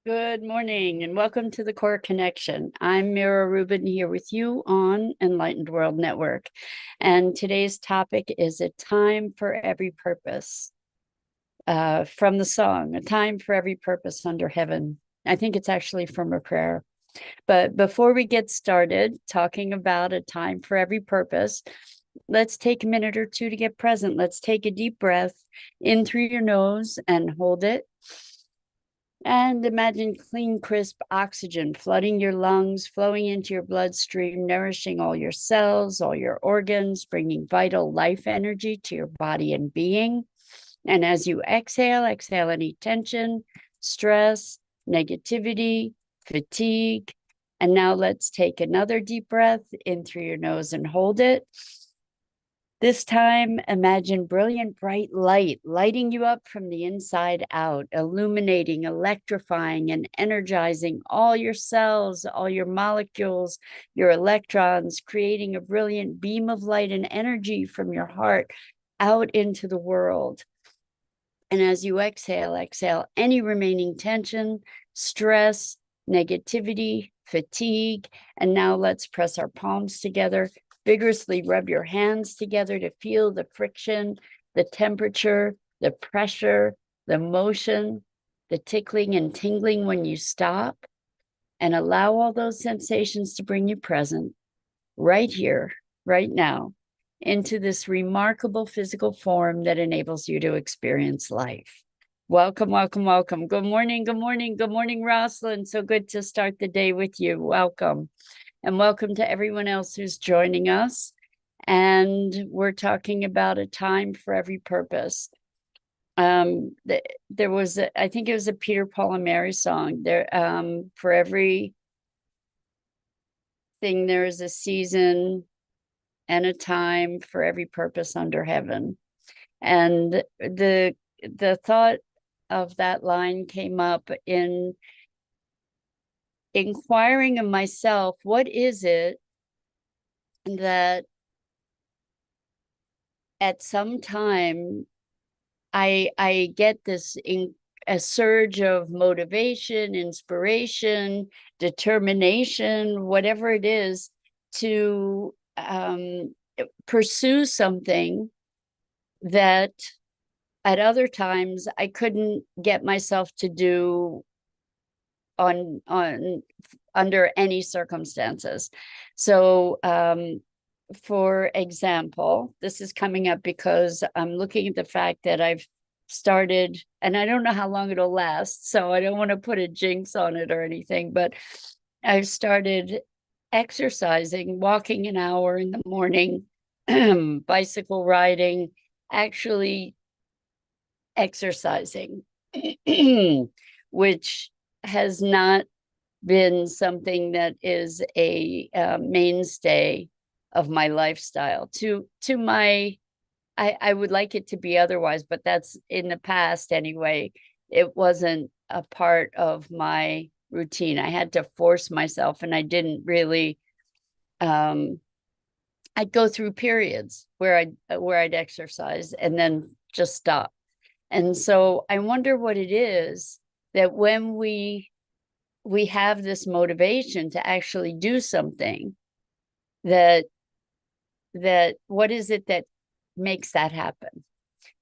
Good morning and welcome to the Core Connection. I'm Mira Rubin here with you on Enlightened World Network. And today's topic is a time for every purpose, from the song, A Time for Every Purpose Under Heaven. I think it's actually from a prayer. But before we get started talking about a time for every purpose, let's take a minute or two to get present. Let's take a deep breath in through your nose and hold it. And imagine clean, crisp oxygen flooding your lungs, flowing into your bloodstream, nourishing all your cells, all your organs, bringing vital life energy to your body and being. And as you exhale any tension, stress, negativity, fatigue. And now let's take another deep breath in through your nose and hold it. This time, imagine brilliant, bright light lighting you up from the inside out, illuminating, electrifying, and energizing all your cells, all your molecules, your electrons, creating a brilliant beam of light and energy from your heart out into the world. And as you exhale any remaining tension, stress, negativity, fatigue. And now let's press our palms together. Vigorously rub your hands together to feel the friction, the temperature, the pressure, the motion, the tickling and tingling when you stop. And allow all those sensations to bring you present right here, right now, into this remarkable physical form that enables you to experience life. Welcome, welcome, welcome. Good morning, good morning, good morning, Rosalind. So good to start the day with you. Welcome. And welcome to everyone else who's joining us. And we're talking about a time for every purpose. There was, I think it was a Peter, Paul, and Mary song. For every thing, there is a season and a time for every purpose under heaven. And the thought of that line came up in inquiring of myself, what is it that at some time I get a surge of motivation, inspiration, determination, whatever it is, to pursue something that at other times I couldn't get myself to do on under any circumstances. So for example, this is coming up because I'm looking at the fact that I've started, and I don't know how long it'll last, so I don't want to put a jinx on it or anything, but I've started exercising, walking an hour in the morning, bicycle riding, actually exercising, which has not been something that is a mainstay of my lifestyle. I would like it to be otherwise, but that's in the past anyway. It wasn't a part of my routine. I had to force myself, and I didn't really. I'd go through periods where I'd exercise and then just stop. And so I wonder what it is that when we have this motivation to actually do something, that what is it that makes that happen?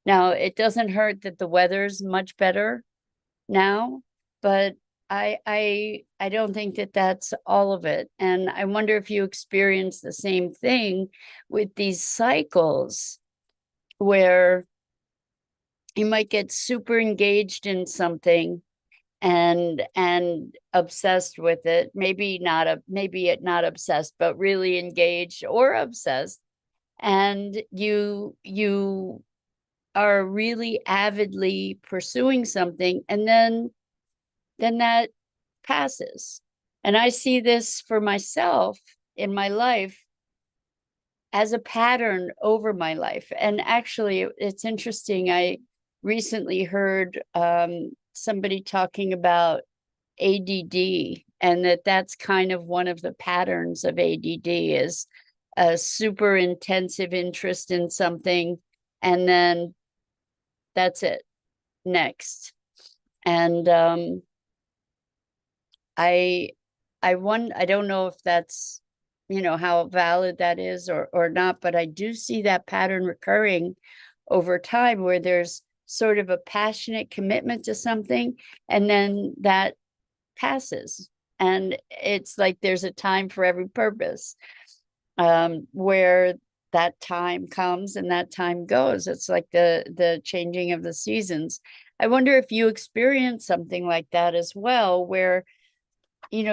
Now, it doesn't hurt that the weather's much better now, but I don't think that that's all of it. And I wonder if you experience the same thing with these cycles where you might get super engaged in something and obsessed with it, maybe not obsessed, but really engaged or obsessed, and you are really avidly pursuing something, and then that passes. And I see this for myself in my life as a pattern over my life. And actually, it's interesting. I recently heard somebody talking about ADD, and that's kind of one of the patterns of ADD is a super intensive interest in something, and then that's it, next. And I I don't know if that's, how valid that is or not, but I do see that pattern recurring over time where there's sort of a passionate commitment to something, and then that passes. And it's like there's a time for every purpose, where that time comes and that time goes. It's like the changing of the seasons. I wonder if you experience something like that as well, where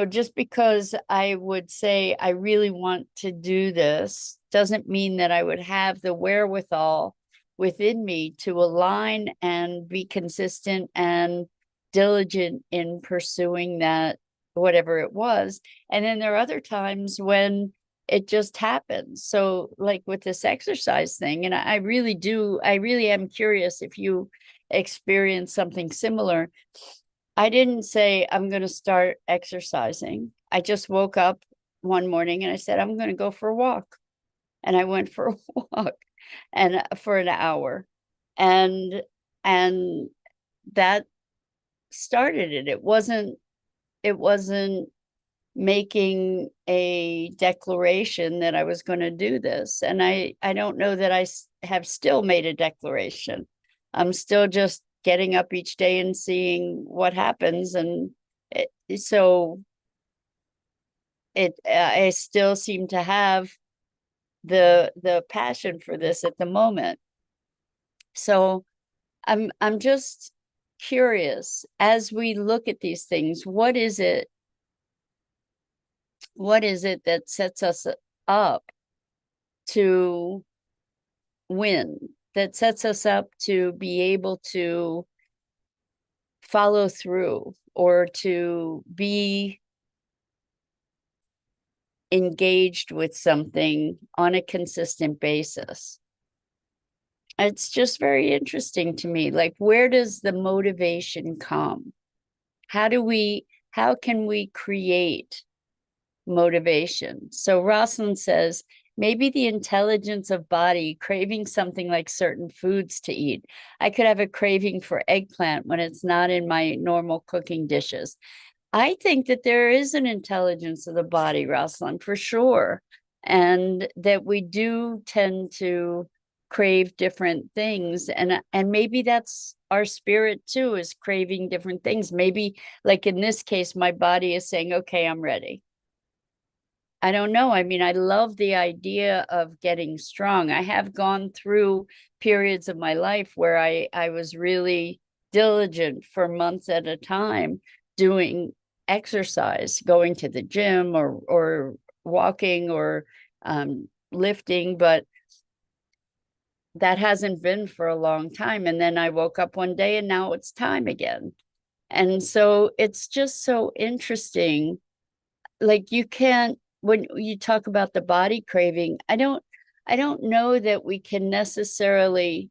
just because I would say I really want to do this doesn't mean that I would have the wherewithal within me to align and be consistent and diligent in pursuing that, whatever it was. And then there are other times when it just happens. So, like with this exercise thing, and I really am curious if you experience something similar. I didn't say I'm going to start exercising. I just woke up one morning and I said, I'm going to go for a walk. And I went for a walk and for an hour. And and that started it. It wasn't making a declaration that I was going to do this. And I don't know that I have still made a declaration. I'm still just getting up each day and seeing what happens. And so I still seem to have the passion for this at the moment. So I'm just curious, as we look at these things, what is it that sets us up to win, that sets us up to be able to follow through or to be engaged with something on a consistent basis? It's just very interesting to me. Like, where does the motivation come? How can we create motivation? So Rosalind says, maybe the intelligence of body craving something like certain foods to eat. I could have a craving for eggplant when it's not in my normal cooking dishes. I think that there is an intelligence of the body, Rosalind, for sure. And that we do tend to crave different things. And maybe that's our spirit too, is craving different things. Maybe, like in this case, my body is saying, okay, I'm ready. I don't know. I mean, I love the idea of getting strong. I have gone through periods of my life where I was really diligent for months at a time doing exercise, going to the gym or walking or lifting, but that hasn't been for a long time. And then I woke up one day and now it's time again. And so it's just so interesting. Like, you can't, when you talk about the body craving, I don't know that we can necessarily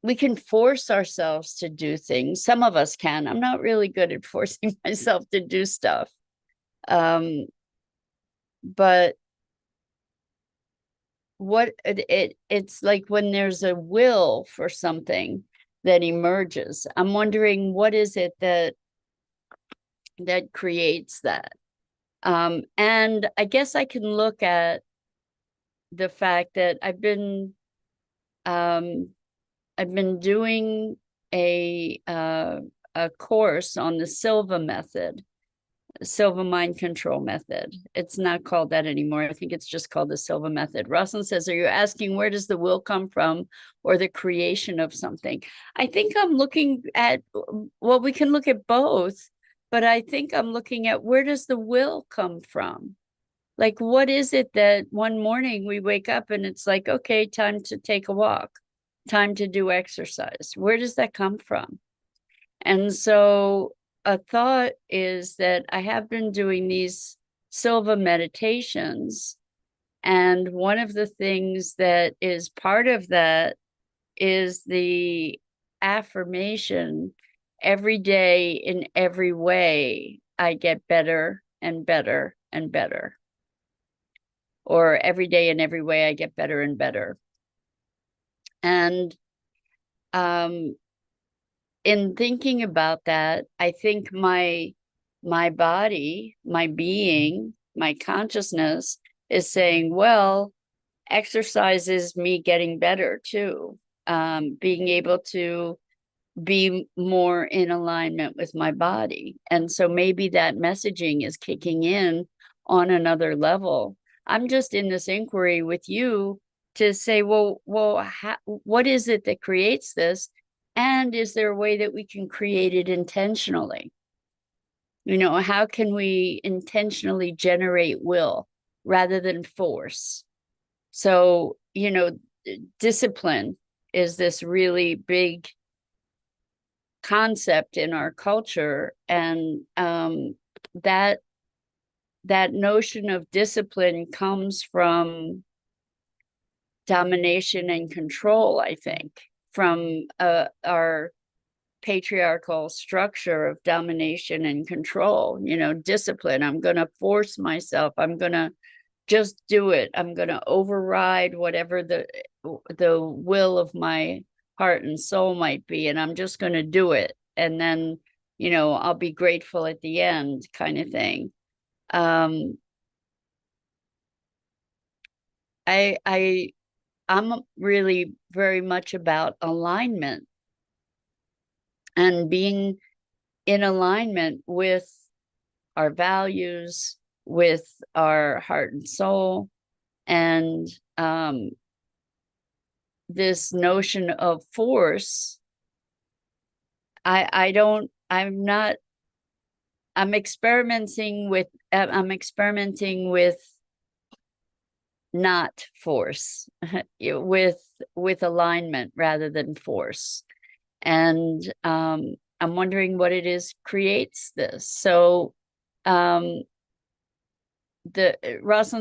we can force ourselves to do things. Some of us can. I'm not really good at forcing myself to do stuff. But it's like when there's a will for something that emerges. I'm wondering, what is it that creates that? And I guess I can look at the fact that I've been doing a course on the Silva method, Silva mind control method. It's not called that anymore. I think it's just called the Silva method. Rosalind says, are you asking where does the will come from, or the creation of something? I think I'm looking at, well, we can look at both, but I think I'm looking at, where does the will come from? Like, what is it that one morning we wake up and it's like, okay, time to take a walk, time to do exercise? Where does that come from? And so a thought is that I have been doing these Silva meditations. And one of the things that is part of that is the affirmation, every day in every way, I get better and better and better. Or every day in every way, I get better and better. And in thinking about that, I think my my body, my being, my consciousness is saying, well, exercise is me getting better too. Being able to be more in alignment with my body. And so maybe that messaging is kicking in on another level. I'm just in this inquiry with you to say, well, what is it that creates this? And is there a way that we can create it intentionally? You know, how can we intentionally generate will rather than force? So, you know, discipline is this really big concept in our culture, and that notion of discipline comes from domination and control, I think, from our patriarchal structure of domination and control. You know, discipline, I'm going to force myself, I'm going to just do it, I'm going to override whatever the will of my heart and soul might be, and I'm just going to do it, and then, you know, I'll be grateful at the end, kind of thing. I'm really very much about alignment and being in alignment with our values, with our heart and soul, and this notion of force. I'm experimenting with not force, with alignment rather than force. And I'm wondering what it is creates this. So Rosalind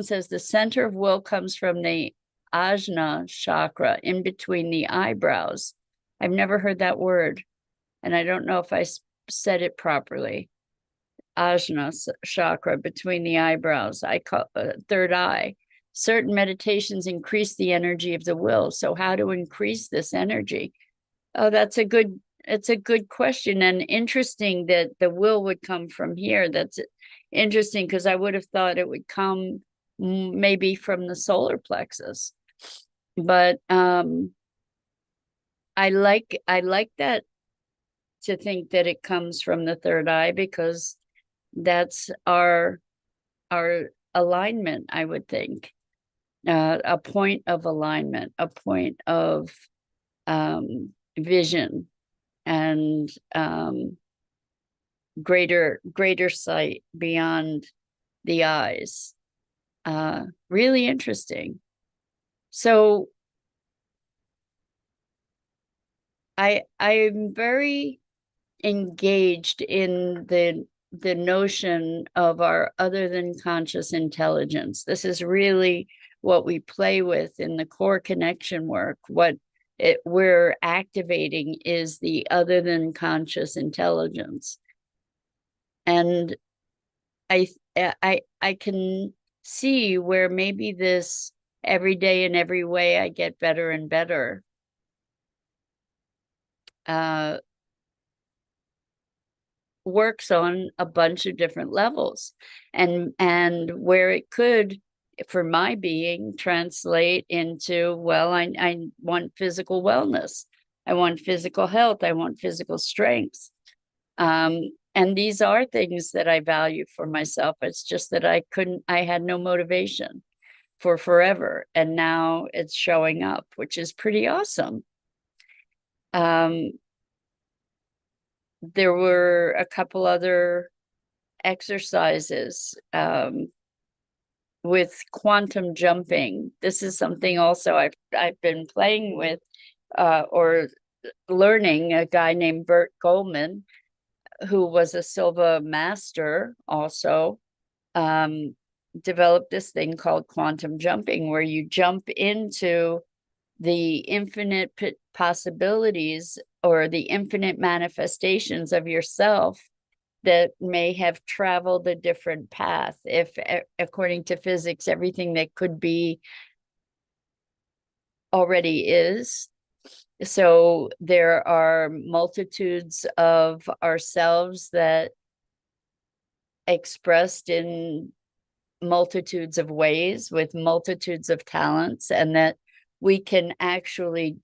says the center of will comes from the ajna chakra in between the eyebrows. I've never heard that word, and I don't know if I said it properly. Ajna chakra between the eyebrows. I call third eye. Certain meditations increase the energy of the will. So how to increase this energy? Oh, it's a good question, and interesting that the will would come from here. That's interesting, because I would have thought it would come maybe from the solar plexus. But I like that, to think that it comes from the third eye, because that's our alignment, I would think. A point of alignment, a point of vision, and greater sight beyond the eyes. Really interesting. So I'm very engaged in the notion of our other than conscious intelligence. This is really what we play with in the core connection work. What we're activating is the other than conscious intelligence. And I can see where maybe this every day in every way I get better and better works on a bunch of different levels, and where it could, for my being, translate into, well, I want physical wellness, I want physical health, I want physical strength. And these are things that I value for myself. It's just that I had no motivation for forever, and now it's showing up, which is pretty awesome. There were a couple other exercises with quantum jumping. This is something also I've been playing with or learning. A guy named Bert Goldman, who was a Silva master, also developed this thing called quantum jumping, where you jump into the infinite possibilities, or the infinite manifestations of yourself that may have traveled a different path. If, according to physics, everything that could be already is. So there are multitudes of ourselves that expressed in multitudes of ways with multitudes of talents, and that we can actually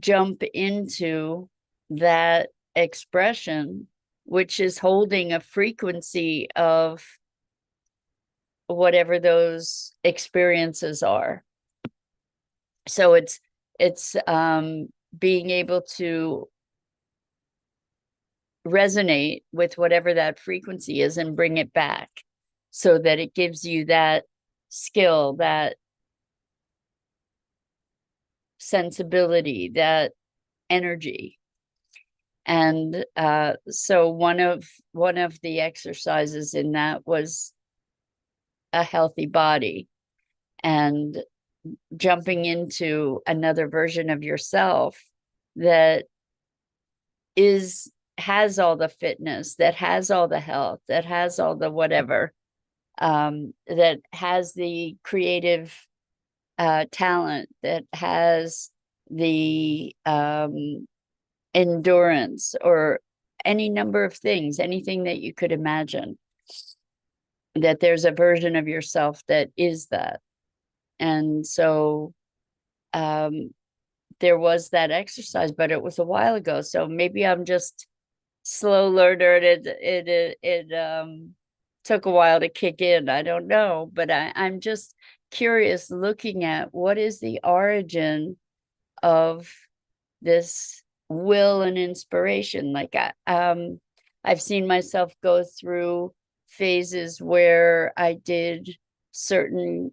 jump into that expression, which is holding a frequency of whatever those experiences are. So it's being able to resonate with whatever that frequency is and bring it back, so that it gives you that skill, that sensibility, that energy. And so one of the exercises in that was a healthy body, and jumping into another version of yourself that has all the fitness, that has all the health, that has all the whatever, that has the creative talent, that has the endurance, or any number of things, anything that you could imagine, that there's a version of yourself that is that. And so there was that exercise, but it was a while ago, so maybe I'm just slow learner. It took a while to kick in. I don't know, but I'm just curious, looking at what is the origin of this will and inspiration. Like I've seen myself go through phases where I did certain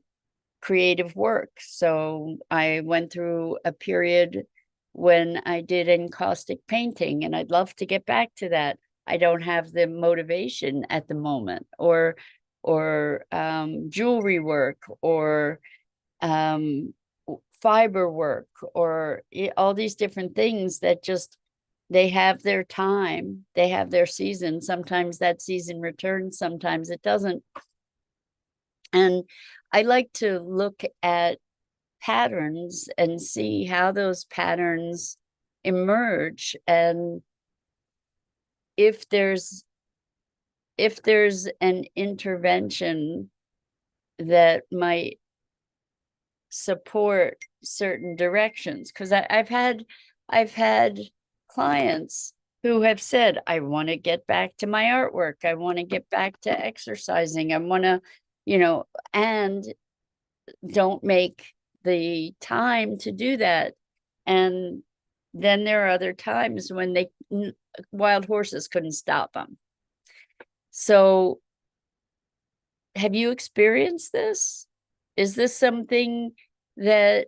creative work. So I went through a period when I did encaustic painting, and I'd love to get back to that. I don't have the motivation at the moment, or jewelry work, or fiber work, or all these different things that just, they have their time, they have their season. Sometimes that season returns, sometimes it doesn't. And I like to look at patterns and see how those patterns emerge, and if there's an intervention that might support certain directions. Because I've had clients who have said, I want to get back to my artwork, I want to get back to exercising, I want to, and don't make the time to do that. And then there are other times when wild horses couldn't stop them. So have you experienced this? Is this something that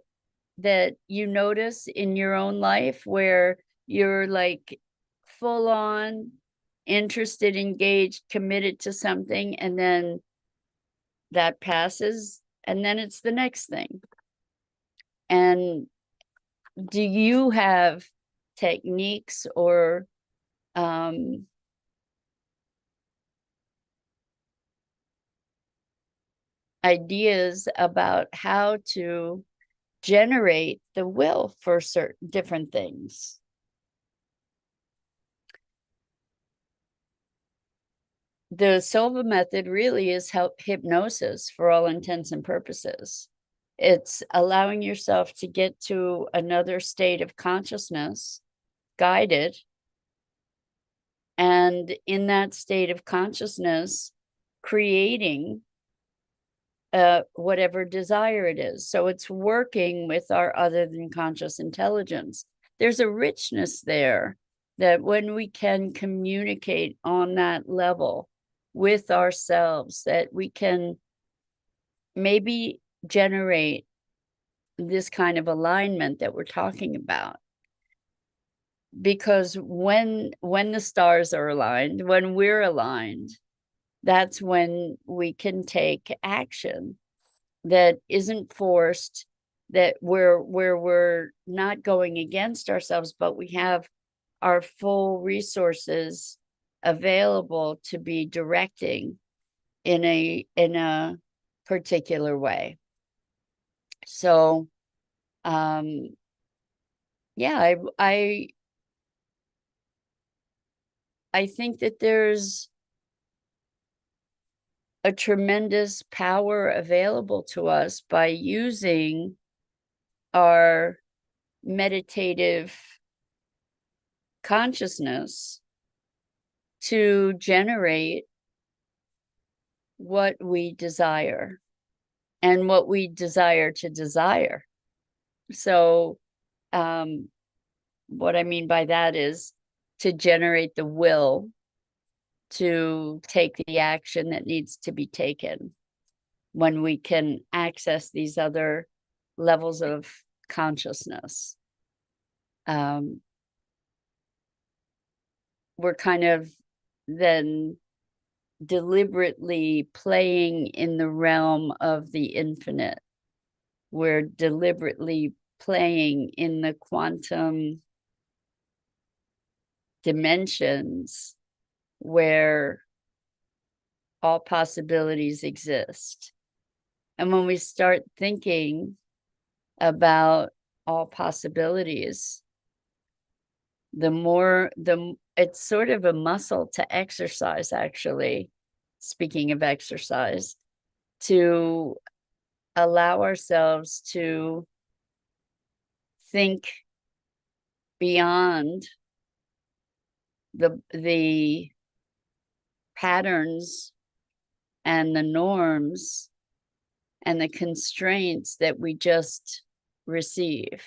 you notice in your own life, where you're like full on interested, engaged, committed to something, and then that passes, and then it's the next thing? And do you have techniques or ideas about how to generate the will for certain different things? The Silva method really is hypnosis for all intents and purposes. It's allowing yourself to get to another state of consciousness, guided, and in that state of consciousness, creating whatever desire it is. So it's working with our other than conscious intelligence. There's a richness there, that when we can communicate on that level with ourselves, that we can maybe generate this kind of alignment that we're talking about. Because when the stars are aligned, when we're aligned, that's when we can take action that isn't forced, that we're not going against ourselves, but we have our full resources available to be directing in a particular way. So yeah, I think that there's a tremendous power available to us by using our meditative consciousness to generate what we desire and what we desire to desire. So what I mean by that is to generate the will to take the action that needs to be taken when we can access these other levels of consciousness. We're kind of then deliberately playing in the realm of the infinite. We're deliberately playing in the quantum dimensions where all possibilities exist. And when we start thinking about all possibilities, it's sort of a muscle to exercise, actually, speaking of exercise, to allow ourselves to think beyond the patterns and the norms and the constraints that we just receive,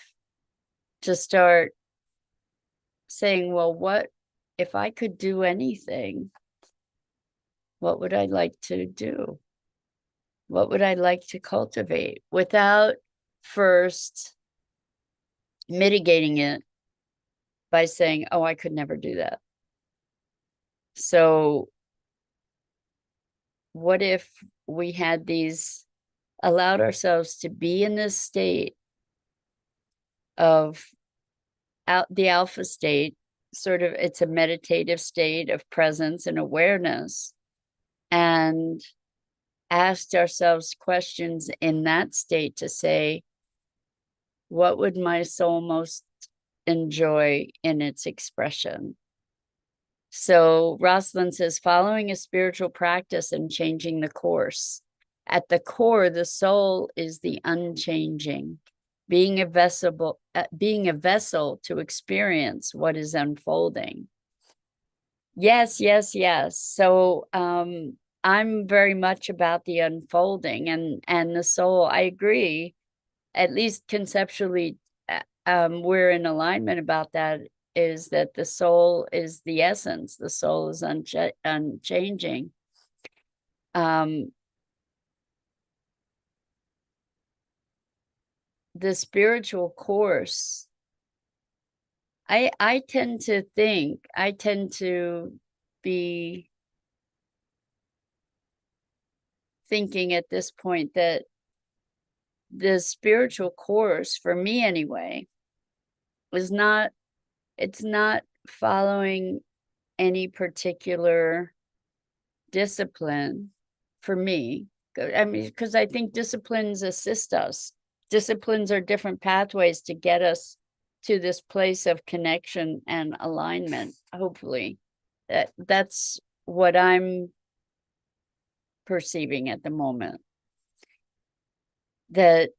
to start saying, well, what if I could do anything? What would I like to do? What would I like to cultivate, without first mitigating it by saying, oh, I could never do that. So what if we had allowed ourselves to be in this state of the alpha state, sort of, it's a meditative state of presence and awareness, and asked ourselves questions in that state to say, what would my soul most enjoy in its expression? So Rosalind says, following a spiritual practice and changing the course. At the core, the soul is the unchanging, being a vessel to experience what is unfolding. Yes, yes, yes. So I'm very much about the unfolding and the soul. I agree, at least conceptually, we're in alignment about that, is that the soul is the essence. The soul is unchanging. The spiritual course, I tend to be thinking at this point that the spiritual course, for me anyway, it's not following any particular discipline for me. I mean, because I think disciplines assist us. Disciplines are different pathways to get us to this place of connection and alignment, hopefully. That's what I'm perceiving at the moment. That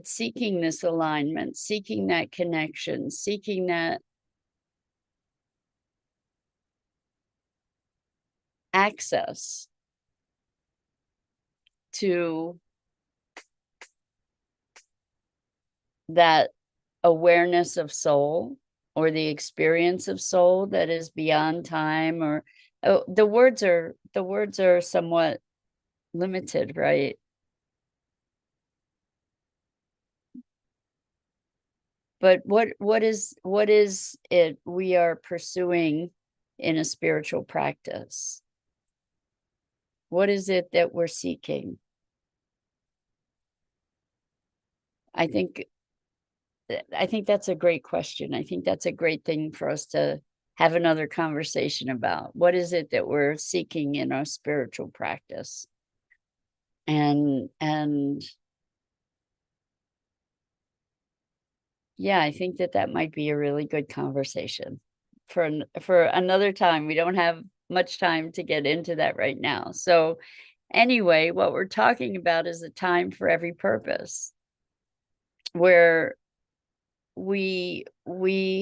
seeking this alignment, seeking that connection, seeking that access to that awareness of soul, or the experience of soul that is beyond time, or the words are somewhat limited, right? But what is it we are pursuing in a spiritual practice? What is it that we're seeking? I think that's a great question. I think that's a great thing for us to have another conversation about. What is it that we're seeking in our spiritual practice? And yeah, I think that might be a really good conversation for another time. We don't have much time to get into that right now. So anyway, what we're talking about is a time for every purpose, where we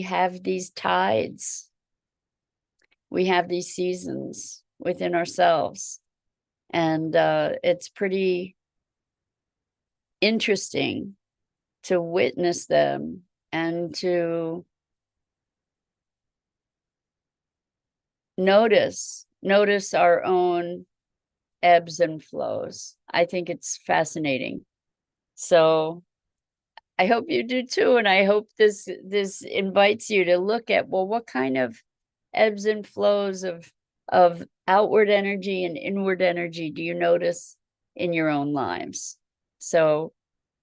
have these tides, we have these seasons within ourselves, and it's pretty interesting to witness them and to notice our own ebbs and flows. I think it's fascinating. So I hope you do too, and I hope this invites you to look at, well, what kind of ebbs and flows of outward energy and inward energy do you notice in your own lives? So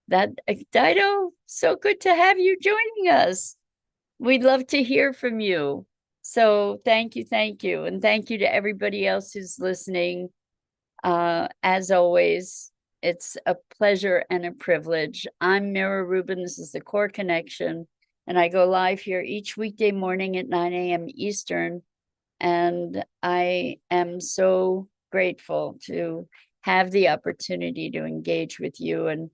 that, Dido, so good to have you joining us. We'd love to hear from you. So thank you, and thank you to everybody else who's listening. As always, it's a pleasure and a privilege. I'm Mira Rubin. This is the Core Connection, and I go live here each weekday morning at 9 a.m. Eastern. And I am so grateful to have the opportunity to engage with you and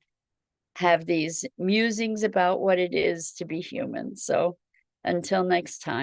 have these musings about what it is to be human. So until next time.